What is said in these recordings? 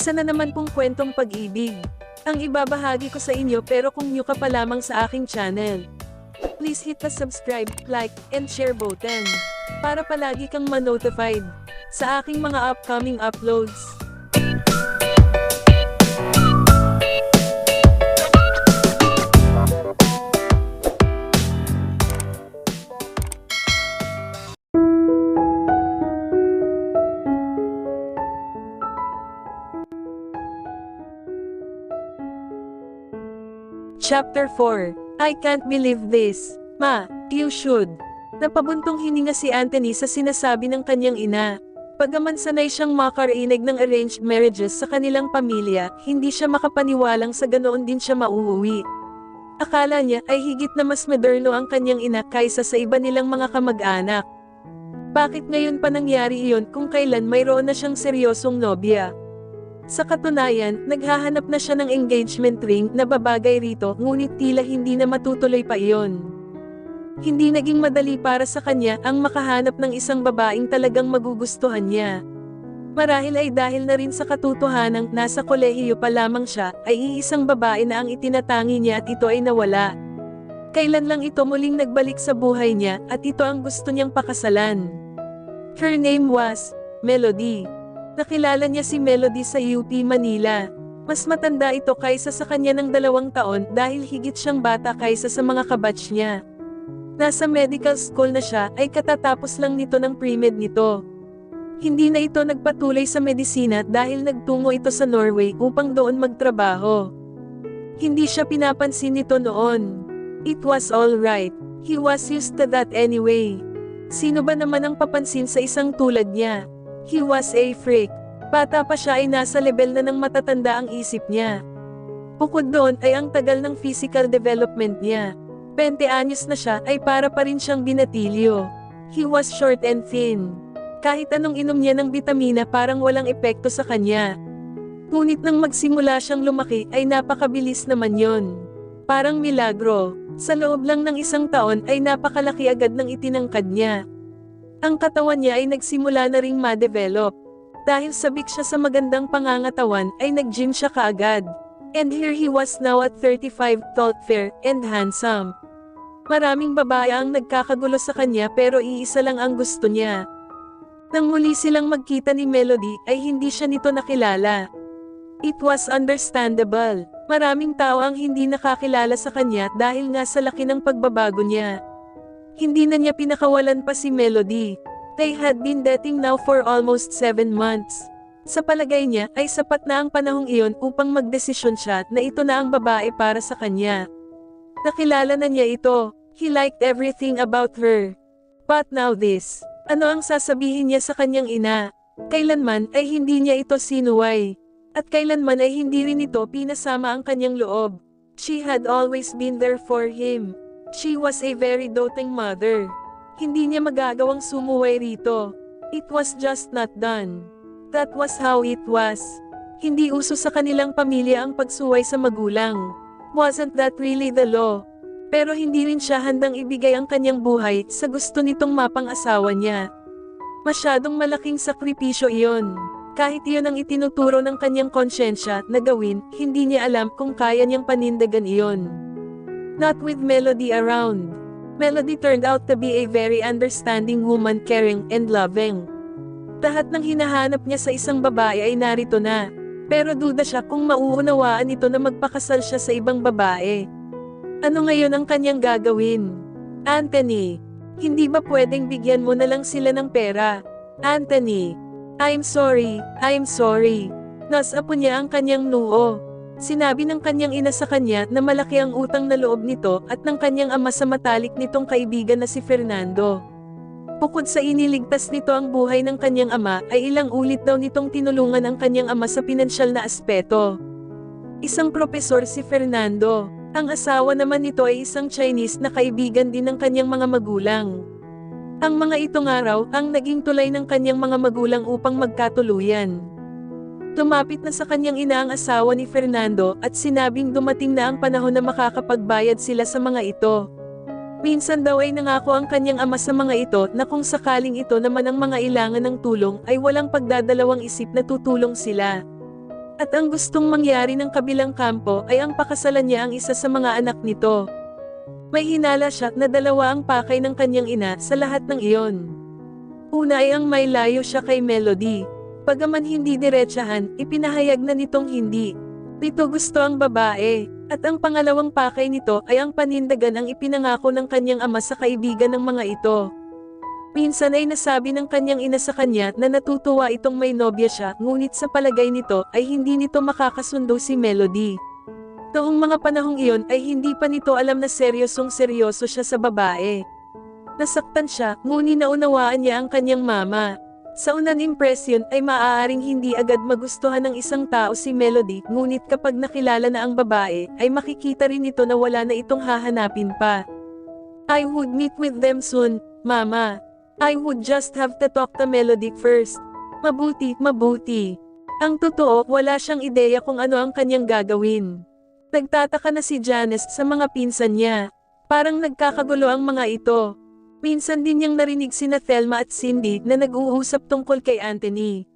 Isa na naman pong kwentong pag-ibig ang ibabahagi ko sa inyo, pero kung new ka pa lamang sa aking channel, please hit the subscribe, like, and share button para palagi kang ma-notified sa aking mga upcoming uploads. Chapter 4. I can't believe this. Ma, you should. Napabuntong hininga si Anthony sa sinasabi ng kanyang ina. Pagaman sanay siyang makarinig ng arranged marriages sa kanilang pamilya, hindi siya makapaniwalang sa ganoon din siya mauuwi. Akala niya ay higit na mas moderno ang kanyang ina kaysa sa iba nilang mga kamag-anak. Bakit ngayon pa nangyari iyon kung kailan mayroon na siyang seryosong nobya? Sa katunayan, naghahanap na siya ng engagement ring na babagay rito, ngunit tila hindi na matutuloy pa iyon. Hindi naging madali para sa kanya ang makahanap ng isang babaeng talagang magugustuhan niya. Marahil ay dahil na rin sa katotohanang nasa kolehiyo pa lamang siya, ay iisang babae na ang itinatangi niya at ito ay nawala. Kailan lang ito muling nagbalik sa buhay niya at ito ang gusto niyang pakasalan. Her name was Melody. Nakilala niya si Melody sa UP Manila. Mas matanda ito kaysa sa kanya ng 2 taon dahil higit siyang bata kaysa sa mga kabatch niya. Nasa medical school na siya, ay katatapos lang nito ng pre-med nito. Hindi na ito nagpatuloy sa medisina dahil nagtungo ito sa Norway upang doon magtrabaho. Hindi siya pinapansin nito noon. It was all right. He was used to that anyway. Sino ba naman ang papansin sa isang tulad niya? He was a freak. Bata pa siya ay nasa level na ng matatanda ang isip niya. Bukod doon ay ang tagal ng physical development niya. 20 anyos na siya ay para pa rin siyang binatilyo. He was short and thin. Kahit anong inom niya ng bitamina parang walang epekto sa kanya. Ngunit nang magsimula siyang lumaki ay napakabilis naman yon. Parang milagro. Sa loob lang ng 1 taon ay napakalaki agad ng itinangkad niya. Ang katawan niya ay nagsimula na ring ma-develop. Dahil sabik siya sa magandang pangangatawan ay nag-gym siya kaagad. And here he was now at 35, tall, fair, and handsome. Maraming babae ang nagkakagulo sa kanya pero iisa lang ang gusto niya. Nang muli silang magkita ni Melody ay hindi siya nito nakilala. It was understandable. Maraming tao ang hindi nakakilala sa kanya dahil nga sa laki ng pagbabago niya. Hindi na niya pinakawalan pa si Melody. They had been dating now for almost 7 months. Sa palagay niya ay sapat na ang panahong iyon upang magdesisyon siya na ito na ang babae para sa kanya. Nakilala na niya ito. He liked everything about her. But now this. Ano ang sasabihin niya sa kanyang ina? Kailanman ay hindi niya ito sinuway. At kailanman ay hindi rin ito pinasama ang kanyang loob. She had always been there for him. She was a very doting mother. Hindi niya magagawang sumuway rito. It was just not done. That was how it was. Hindi uso sa kanilang pamilya ang pagsuway sa magulang. Wasn't that really the law? Pero hindi rin siya handang ibigay ang kanyang buhay sa gusto nitong mapang-asawa niya. Masyadong malaking sakripisyo iyon. Kahit iyon ang itinuturo ng kanyang konsyensya na gawin, hindi niya alam kung kaya niyang panindagan iyon. Not with Melody around. Melody turned out to be a very understanding woman, caring and loving. Lahat ng hinahanap niya sa isang babae ay narito na. Pero duda siya kung mauunawaan nito na magpakasal siya sa ibang babae. Ano ngayon ang kanyang gagawin? Anthony, hindi ba pwedeng bigyan mo na lang sila ng pera? Anthony, I'm sorry. Nasapo niya ang kanyang noo. Sinabi ng kanyang ina sa kanya na malaki ang utang na loob nito at ng kanyang ama sa matalik nitong kaibigan na si Fernando. Bukod sa iniligtas nito ang buhay ng kanyang ama, ay ilang ulit daw nitong tinulungan ang kanyang ama sa pinansyal na aspeto. Isang propesor si Fernando. Ang asawa naman nito ay isang Chinese na kaibigan din ng kanyang mga magulang. Ang mga itong araw ang naging tulay ng kanyang mga magulang upang magkatuluyan. Lumapit na sa kanyang ina ang asawa ni Fernando at sinabing dumating na ang panahon na makakapagbayad sila sa mga ito. Minsan daw ay nangako ang kanyang ama sa mga ito na kung sakaling ito naman ang mga ilangan ng tulong ay walang pagdadalawang isip na tutulong sila. At ang gustong mangyari ng kabilang kampo ay ang pakasalan niya ang isa sa mga anak nito. May hinala siya na dalawa ang pakay ng kanyang ina sa lahat ng iyon. Una ay ang may layo siya kay Melody. Bagaman hindi diretsahan, ipinahayag na nitong hindi nito gusto ang babae. At ang pangalawang pakay nito ay ang panindagan ang ipinangako ng kanyang ama sa kaibigan ng mga ito. Minsan ay nasabi ng kanyang ina sa kanya na natutuwa itong may nobya siya, ngunit sa palagay nito ay hindi nito makakasundo si Melody. Noong mga panahong iyon ay hindi pa nito alam na seryosong-seryoso siya sa babae. Nasaktan siya, ngunit naunawaan niya ang kanyang mama. Sa unang impresyon ay maaaring hindi agad magustuhan ng isang tao si Melody, ngunit kapag nakilala na ang babae, ay makikita rin ito na wala na itong hahanapin pa. I would meet with them soon, Mama. I would just have to talk to Melody first. Mabuti, mabuti. Ang totoo, wala siyang ideya kung ano ang kanyang gagawin. Nagtataka na si Janice sa mga pinsan niya. Parang nagkakagulo ang mga ito. Minsan din niyang narinig sina Thelma at Cindy na nag-uusap tungkol kay Anthony.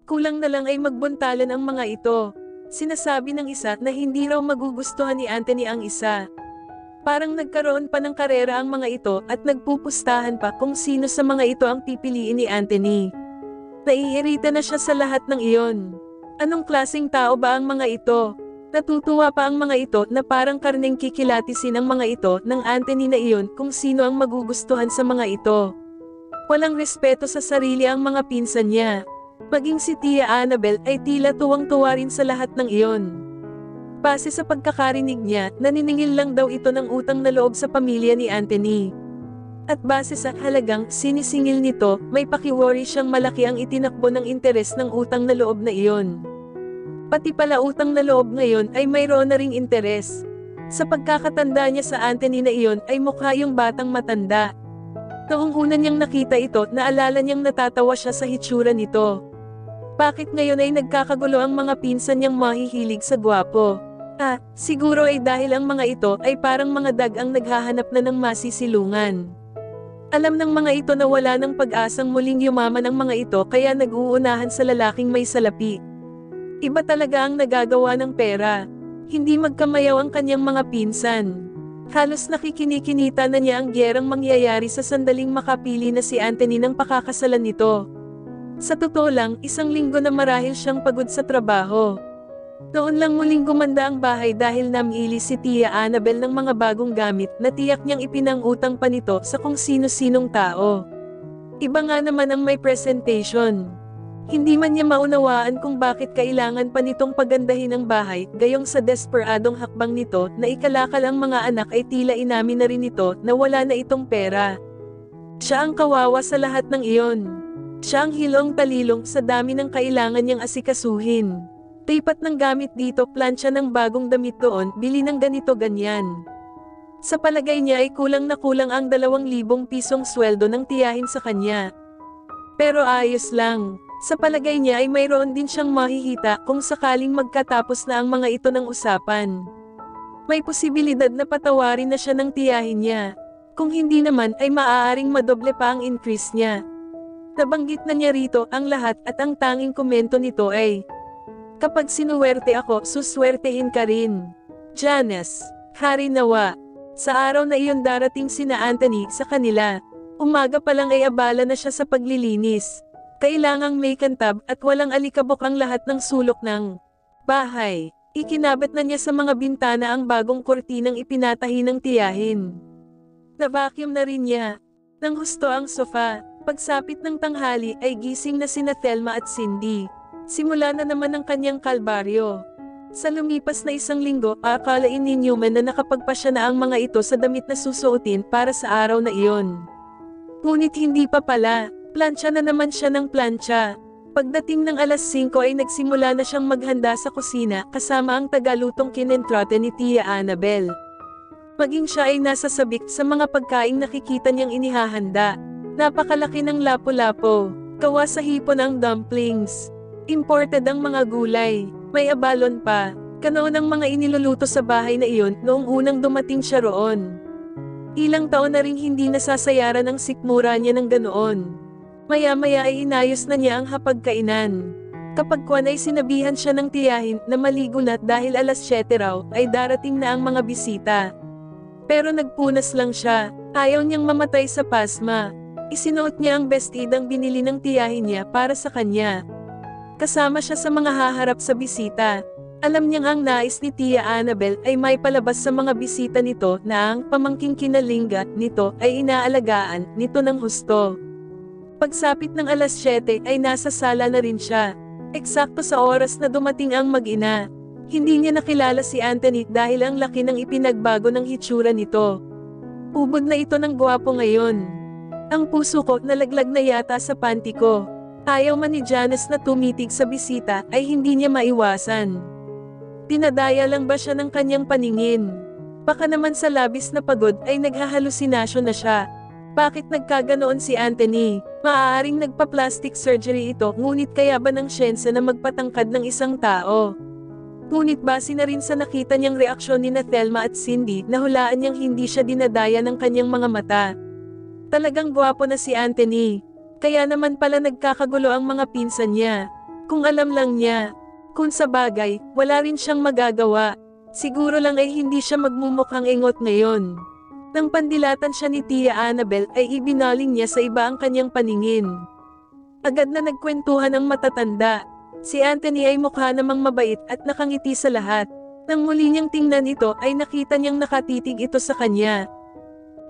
Kulang na lang ay magbuntalan ang mga ito. Sinasabi ng isa na hindi raw magugustuhan ni Anthony ang isa. Parang nagkaroon pa ng karera ang mga ito at nagpupustahan pa kung sino sa mga ito ang pipiliin ni Anthony. Naiirita na siya sa lahat ng iyon. Anong klaseng tao ba ang mga ito? Natutuwa pa ang mga ito na parang karneng kikilatisin ang mga ito ng Anthony na iyon kung sino ang magugustuhan sa mga ito. Walang respeto sa sarili ang mga pinsan niya. Maging si Tia Annabel ay tila tuwang-tuwa rin sa lahat ng iyon. Base sa pagkakarinig niya, naniningil lang daw ito ng utang na loob sa pamilya ni Anthony. At base sa halagang sinisingil nito, may pakiworry siyang malaki ang itinakbo ng interes ng utang na loob na iyon. Pati pala utang na loob ngayon ay mayroon na ring interes. Sa pagkakatanda niya sa Anthony na iyon ay mukha yung batang matanda. Noong una niyang nakita ito, naalala niyang natatawa siya sa hitsura nito. Bakit ngayon ay nagkakagulo ang mga pinsan niyang mahihilig sa gwapo? Siguro ay dahil ang mga ito ay parang mga dagang naghahanap na ng masisilungan. Alam ng mga ito na wala ng pag-asang muling yumaman ang mga ito kaya nag-uunahan sa lalaking may salapi. Iba talaga ang nagagawa ng pera. Hindi magkamayaw ang kanyang mga pinsan. Halos nakikinikinita na niya ang gyerang mangyayari sa sandaling makapili na si Anthony ng pakakasalan nito. Sa totoo lang, 1 linggo na marahil siyang pagod sa trabaho. Noon lang muling gumanda ang bahay dahil namili si Tia Annabel ng mga bagong gamit na tiyak niyang ipinangutang pa nito sa kung sino-sinong tao. Iba nga naman ang may presentation. Hindi man niya maunawaan kung bakit kailangan pa nitong pagandahin ang bahay, gayong sa desperadong hakbang nito na ikalakal ang mga anak ay tila inamin na rin ito na wala na itong pera. Siya ang kawawa sa lahat ng iyon. Siya ang hilong talilong sa dami ng kailangan niyang asikasuhin. Lipat ng gamit dito, plansya ng bagong damit doon, bili ng ganito ganyan. Sa palagay niya ay kulang na kulang ang 2,000 pisong sweldo ng tiyahin sa kanya. Pero ayos lang. Sa palagay niya ay mayroon din siyang mahihita kung sakaling magkatapos na ang mga ito ng usapan. May posibilidad na patawarin na siya ng tiyahin niya. Kung hindi naman ay maaaring madoble pa ang increase niya. Nabanggit na niya rito ang lahat at ang tanging komento nito ay, kapag sinuwerte ako, suswertehin ka rin. Janice, hari nawa. Sa araw na iyon darating sina Anthony sa kanila. Umaga pa lang ay abala na siya sa paglilinis. Kailangang may kantab at walang alikabok ang lahat ng sulok ng bahay. Ikinabit na niya sa mga bintana ang bagong kortinang ipinatahi ng tiyahin. Na-vacuum na rin niya. Nang husto ang sofa, pagsapit ng tanghali ay gising na sina Thelma at Cindy. Simula na naman ang kanyang kalbaryo. Sa lumipas na 1 linggo, akalain ni Newman na nakapagpasya na ang mga ito sa damit na susuotin para sa araw na iyon. Ngunit hindi pa pala. Plancha na naman siya ng plancha. Pagdating ng 5:00 ay nagsimula na siyang maghanda sa kusina kasama ang tagalutong kinentrate ni Tia Annabel. Maging siya ay nasa sabik sa mga pagkaing nakikita niyang inihahanda. Napakalaki ng lapu-lapo. Gawa sa hipon ang dumplings. Imported ang mga gulay. May abalon pa. Kanoon ang mga iniluluto sa bahay na iyon noong unang dumating siya roon. Ilang taon na ring hindi nasasayaran ang sikmura niya ng ganoon. Maya-maya ay inayos na niya ang hapagkainan. Kapag kwan ay sinabihan siya ng tiyahin na maligo na dahil alas 7 raw ay darating na ang mga bisita. Pero nagpunas lang siya, ayaw niyang mamatay sa pasma. Isinuot niya ang bestidang binili ng tiyahin niya para sa kanya. Kasama siya sa mga haharap sa bisita. Alam niyang ang nais ni Tia Annabel ay may palabas sa mga bisita nito na ang pamangking kinalingga nito ay inaalagaan nito ng husto. Pagsapit ng alas 7 ay nasa sala na rin siya. Eksakto sa oras na dumating ang mag-ina. Hindi niya nakilala si Anthony dahil ang laki ng ipinagbago ng hitsura nito. Ubod na ito ng gwapo ngayon. Ang puso ko nalaglag na yata sa panty ko. Ayaw man ni Janice na tumitig sa bisita ay hindi niya maiwasan. Dinadaya lang ba siya ng kanyang paningin? Baka naman sa labis na pagod ay naghahalusinasyon na siya. Bakit nagkaganoon si Anthony? Maaaring nagpa-plastic surgery ito, ngunit kaya ba ng siyensya na magpatangkad ng isang tao? Ngunit base na rin sa nakita niyang reaksyon ni Thelma at Cindy, nahulaan niyang hindi siya dinadaya ng kanyang mga mata. Talagang gwapo na si Anthony. Kaya naman pala nagkakagulo ang mga pinsan niya. Kung alam lang niya. Kung sa bagay, wala rin siyang magagawa. Siguro lang ay hindi siya magmumukhang ingot ngayon. Nang pandilatan siya ni Tia Annabel ay ibinaling niya sa iba ang kanyang paningin. Agad na nagkwentuhan ang matatanda. Si Anthony ay mukha namang mabait at nakangiti sa lahat. Nang muli niyang tingnan ito ay nakita niyang nakatitig ito sa kanya.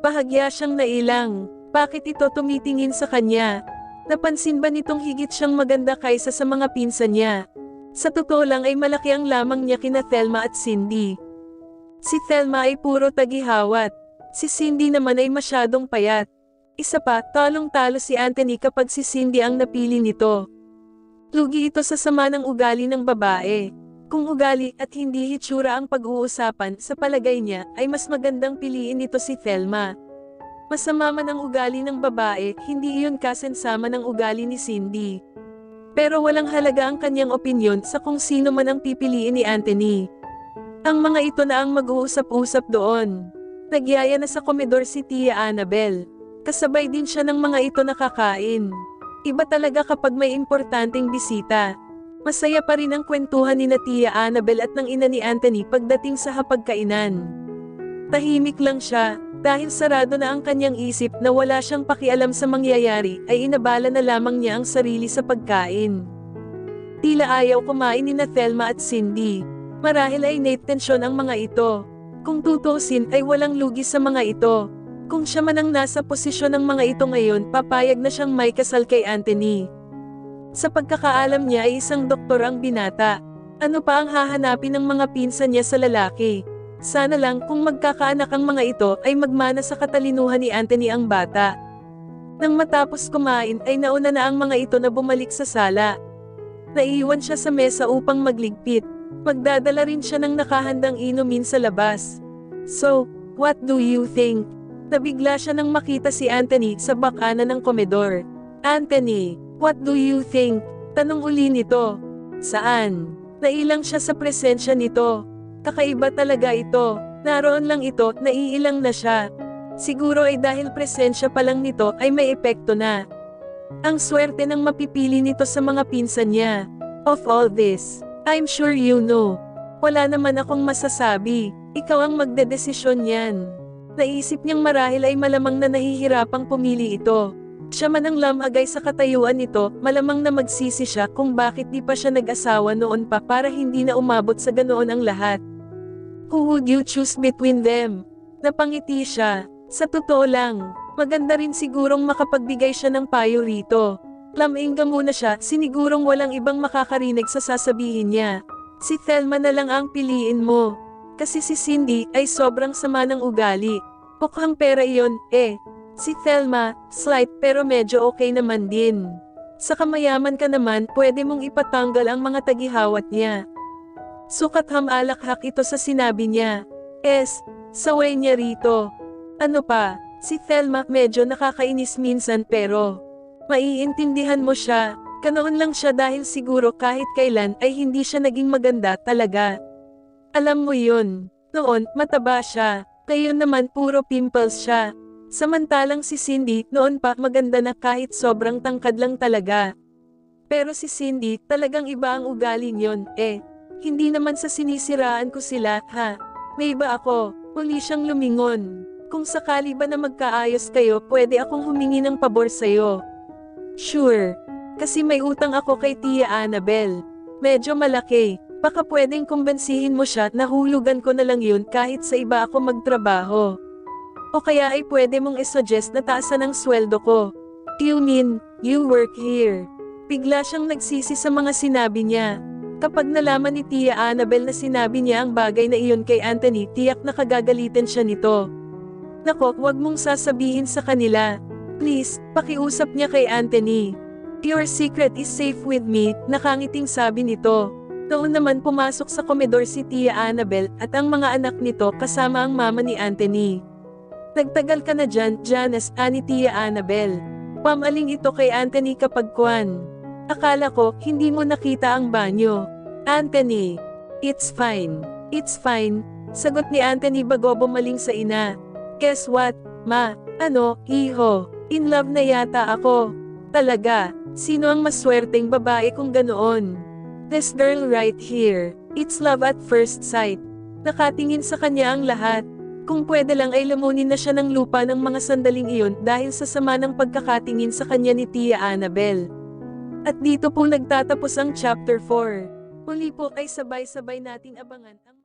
Bahagya siyang nailang. Bakit ito tumitingin sa kanya? Napansin ba nitong higit siyang maganda kaysa sa mga pinsan niya? Sa totoo lang ay malaki ang lamang niya kina Thelma at Cindy. Si Thelma ay puro tagihawat. Si Cindy naman ay masyadong payat. Isa pa, talong-talo si Anthony kapag si Cindy ang napili nito. Lugi ito sa sama ng ugali ng babae. Kung ugali at hindi hitsura ang pag-uusapan, sa palagay niya ay mas magandang piliin ito si Thelma. Masama man ang ugali ng babae, hindi iyon kasensama ng ugali ni Cindy. Pero walang halaga ang kanyang opinyon sa kung sino man ang pipiliin ni Anthony. Ang mga ito na ang mag-uusap-usap doon. Nagyaya na sa komedor si Tia Annabel. Kasabay din siya ng mga ito nakakain. Iba talaga kapag may importanteng bisita. Masaya pa rin ang kwentuhan ni Tia Annabel at ng ina ni Anthony pagdating sa hapagkainan. Tahimik lang siya, dahil sarado na ang kanyang isip na wala siyang pakialam sa mangyayari ay inabala na lamang niya ang sarili sa pagkain. Tila ayaw kumain ni Thelma at Cindy. Marahil ay naitensyon ang mga ito. Kung tutusin ay walang lugi sa mga ito. Kung siya man ang nasa posisyon ng mga ito ngayon, papayag na siyang may kasal kay Anthony. Sa pagkakaalam niya ay isang doktor ang binata. Ano pa ang hahanapin ng mga pinsan niya sa lalaki? Sana lang kung magkakaanak ang mga ito ay magmana sa katalinuhan ni Anthony ang bata. Nang matapos kumain ay nauna na ang mga ito na bumalik sa sala. Naiiwan siya sa mesa upang magligpit. Magdadala rin siya ng nakahandang inumin sa labas. So, what do you think? Nabigla siya nang makita si Anthony sa bakanan ng komedor. Anthony, what do you think? Tanong uli nito. Saan? Nailang siya sa presensya nito. Kakaiba talaga ito. Naroon lang ito, naiilang na siya. Siguro ay dahil presensya pa lang nito ay may epekto na. Ang swerte ng mapipili nito sa mga pinsan niya. Of all this, I'm sure you know. Wala naman akong masasabi. Ikaw ang magdedesisyon yan. Naisip niyang marahil ay malamang na nahihirapang pumili ito. Siya man ang lamagay sa katayuan nito, malamang na magsisi siya kung bakit di pa siya nag-asawa noon pa para hindi na umabot sa ganoon ang lahat. Who would you choose between them? Napangiti siya. Sa totoo lang, maganda rin sigurong makapagbigay siya ng payo rito. Lamingga muna siya, sinigurong walang ibang makakarinig sa sasabihin niya. Si Thelma na lang ang piliin mo. Kasi si Cindy ay sobrang sama ng ugali. Mukhang pera iyon, eh. Si Thelma, slight pero medyo okay naman din. Sa kamayaman ka naman, pwede mong ipatanggal ang mga tagihawat niya. Sukat hamalakhak ito sa sinabi niya. Saway niya rito. Ano pa, si Thelma medyo nakakainis minsan pero maiintindihan mo siya. Ganoon lang siya dahil siguro kahit kailan ay hindi siya naging maganda talaga. Alam mo yun, noon mataba siya, ngayon naman puro pimples siya. Samantalang si Cindy noon pa maganda na kahit sobrang tangkad lang talaga. Pero si Cindy, talagang iba ang ugali niyon, Hindi naman sa sinisiraan ko sila, ha? May iba ako, muli siyang lumingon. Kung sakali ba na magkaayos kayo, pwede akong humingi ng pabor sa'yo. Sure. Kasi may utang ako kay Tia Annabel. Medyo malaki. Baka pwedeng kumbensihin mo siya na hulugan ko na lang yun kahit sa iba ako magtrabaho. O kaya ay pwede mong isuggest na taasan ang sweldo ko. You mean, you work here. Bigla siyang nagsisi sa mga sinabi niya. Kapag nalaman ni Tia Annabel na sinabi niya ang bagay na iyon kay Anthony, tiyak na kagagalitan siya nito. Nako, wag mong sasabihin sa kanila. Please, pakiusap niya kay Anthony. Your secret is safe with me, nakangiting sabi nito. Noon naman pumasok sa komedor si Tia Annabel at ang mga anak nito kasama ang mama ni Anthony. Nagtagal ka na dyan, Janice, ani Tia Annabel. Pamaling ito kay Anthony kapag kwan. Akala ko, hindi mo nakita ang banyo. Anthony. It's fine. It's fine. Sagot ni Anthony bago bumaling sa ina. Guess what, ma? Iho? In love na yata ako. Talaga, sino ang maswerteng babae kung ganoon? This girl right here. It's love at first sight. Nakatingin sa kanya ang lahat. Kung pwede lang ay lamunin na siya ng lupa ng mga sandaling iyon dahil sa sama ng pagkakatingin sa kanya ni Tia Annabel. At dito po nagtatapos ang chapter 4. Muli po ay sabay-sabay nating abangan ang